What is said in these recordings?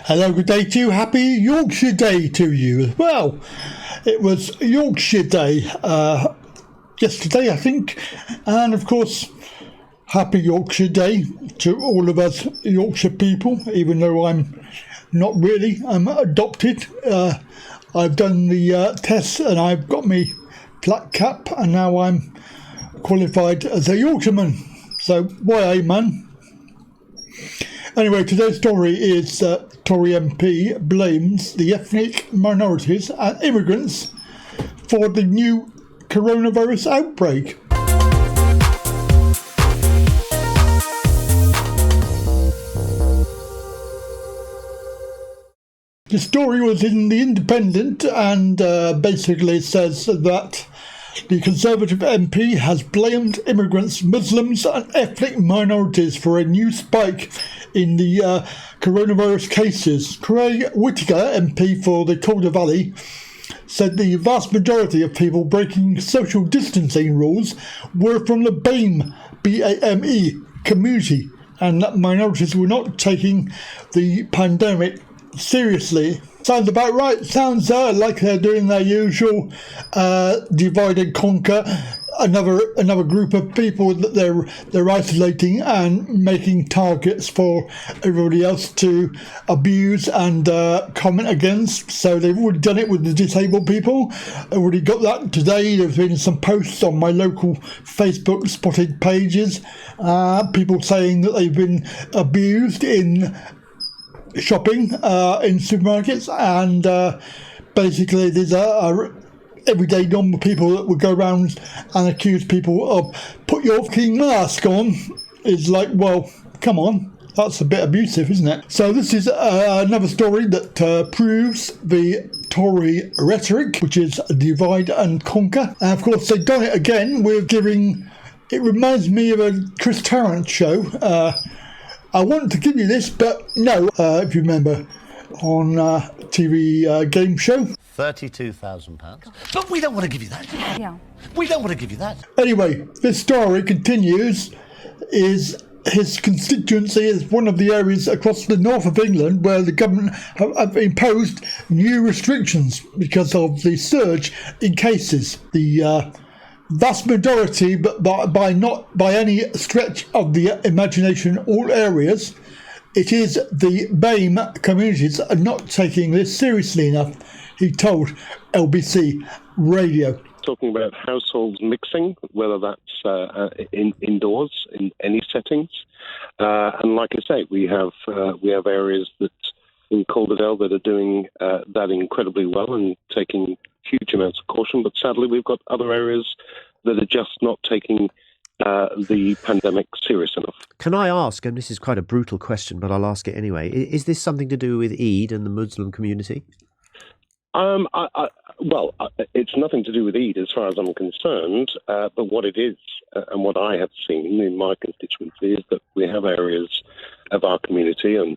Hello, good day to you. Happy Yorkshire Day to you as well. It was Yorkshire Day yesterday, I think. And of course, happy Yorkshire Day to all of us Yorkshire people, even though I'm not really. I'm adopted. I've done the tests and I've got me black cap and now I'm qualified as a Yorkshireman. So, why, man? Anyway, today's story is Tory MP blames the ethnic minorities and immigrants for the new coronavirus outbreak. The story was in The Independent and basically says that the Conservative MP has blamed immigrants, Muslims and ethnic minorities for a new spike in the coronavirus cases. Craig Whittaker, MP for the Calder Valley, said the vast majority of people breaking social distancing rules were from the BAME community and that minorities were not taking the pandemic seriously. Sounds about right. Sounds like they're doing their usual divide and conquer. Another group of people that they're isolating and making targets for everybody else to abuse and comment against. So they've already done it with the disabled people. I already got that today. There's been some posts on my local Facebook spotted pages. People saying that they've been abused in shopping in supermarkets, and basically these are everyday normal people that would go around and accuse people of put your fucking mask on. Is like, well, come on, that's a bit abusive, isn't it? So this is another story that proves the Tory rhetoric, which is divide and conquer. And of course they've done it again. We're giving, it reminds me of a Chris Tarrant show. I wanted to give you this, but no, if you remember, on TV game show. £32,000. But we don't want to give you that. Yeah. We don't want to give you that. Anyway, this story continues. Is his constituency is one of the areas across the north of England where the government have imposed new restrictions because of the surge in cases. The vast majority, but by not by any stretch of the imagination, all areas, it is the BAME communities are not taking this seriously enough, he told LBC Radio. Talking about households mixing, whether that's indoors in any settings, and like I say, we have areas that in Calderdale that are doing that incredibly well and taking huge amounts of caution, but sadly we've got other areas that are just not taking the pandemic serious enough. Can I ask, and this is quite a brutal question, but I'll ask it anyway, is this something to do with Eid and the Muslim community? It's nothing to do with Eid as far as I'm concerned, but what it is, and what I have seen in my constituency, is that we have areas of our community and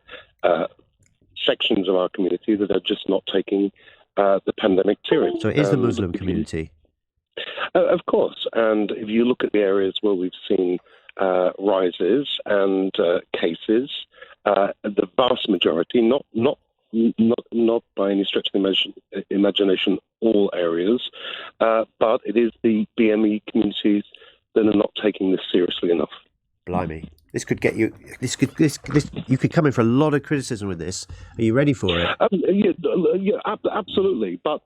sections of our community that are just not taking the pandemic serious. So it is the Muslim community? Of course, and if you look at the areas where we've seen rises and cases, the vast majority, not by any stretch of the imagination, all areas, but it is the BME communities that are not taking this seriously enough. Blimey. This could get you. You could come in for a lot of criticism with this. Are you ready for it? Absolutely. But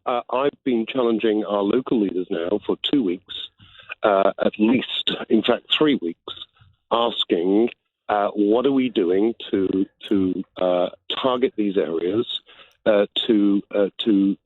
I've been challenging our local leaders now for 2 weeks, at least. In fact, 3 weeks, asking what are we doing to target these areas, to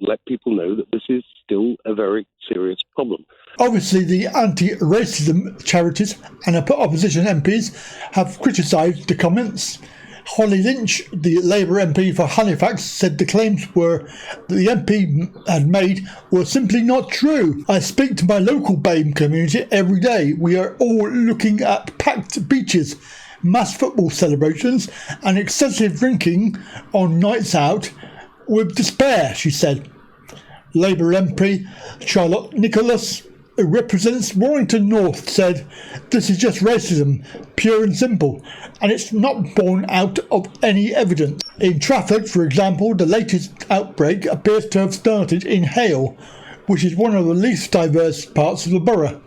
let people know that this is still a very serious problem. Obviously, the anti-racism charities and opposition MPs have criticised the comments. Holly Lynch, the Labour MP for Halifax, said the claims that the MP had made were simply not true. I speak to my local BAME community every day. We are all looking at packed beaches, mass football celebrations and excessive drinking on nights out with despair, she said. Labour MP Charlotte Nicholas who represents Warrington North, said, "This is just racism, pure and simple, and it's not borne out of any evidence." In Trafford, for example, the latest outbreak appears to have started in Hale, which is one of the least diverse parts of the borough.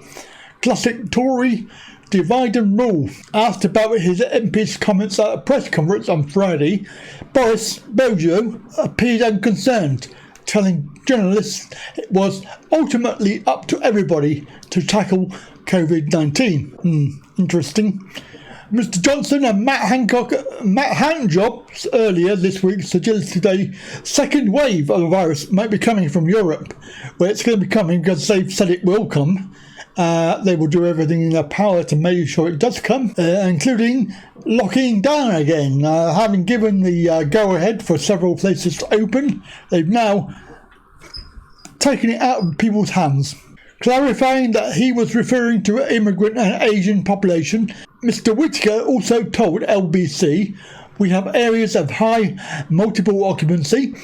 Classic Tory divide and rule. Asked about his MP's comments at a press conference on Friday, Boris Bojo appeared unconcerned, telling journalists it was ultimately up to everybody to tackle COVID-19. Interesting. Mr Johnson and Matt Handjobs earlier this week suggested a second wave of the virus might be coming from Europe, where it's going to be coming because they've said it will come. They will do everything in their power to make sure it does come, including locking down again. Having given the go-ahead for several places to open, they've now taken it out of people's hands. Clarifying that he was referring to immigrant and Asian population, Mr Whittaker also told LBC, "We have areas of high multiple occupancy.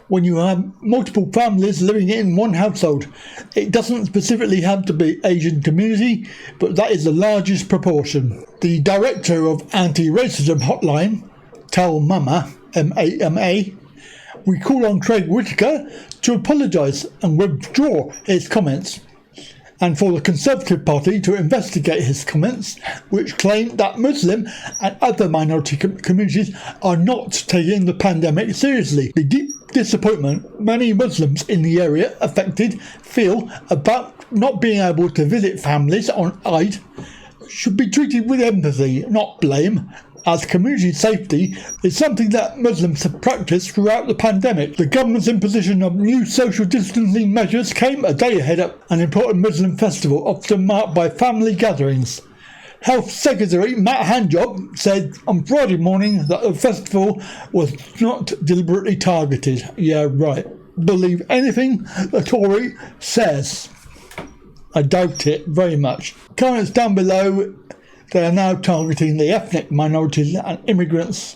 When you have multiple families living in one household, it doesn't specifically have to be Asian community, but that is the largest proportion." The director of Anti-Racism Hotline, Tell Mama, MAMA, "We call on Craig Whittaker to apologise and withdraw his comments, and for the Conservative Party to investigate his comments, which claim that Muslim and other minority communities are not taking the pandemic seriously. The deep disappointment many Muslims in the area affected feel about not being able to visit families on Eid should be treated with empathy, not blame, as community safety is something that Muslims have practiced throughout the pandemic. The government's imposition of new social distancing measures came a day ahead of an important Muslim festival often marked by family gatherings. Health Secretary Matt Handjob said on Friday morning that the festival was not deliberately targeted. Yeah, right. Believe anything the Tory says. I doubt it very much. Comments down below. They are now targeting the ethnic minorities and immigrants,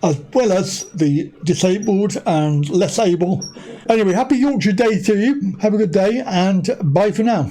as well as the disabled and less able. Anyway, happy Yorkshire Day to you. Have a good day, and bye for now.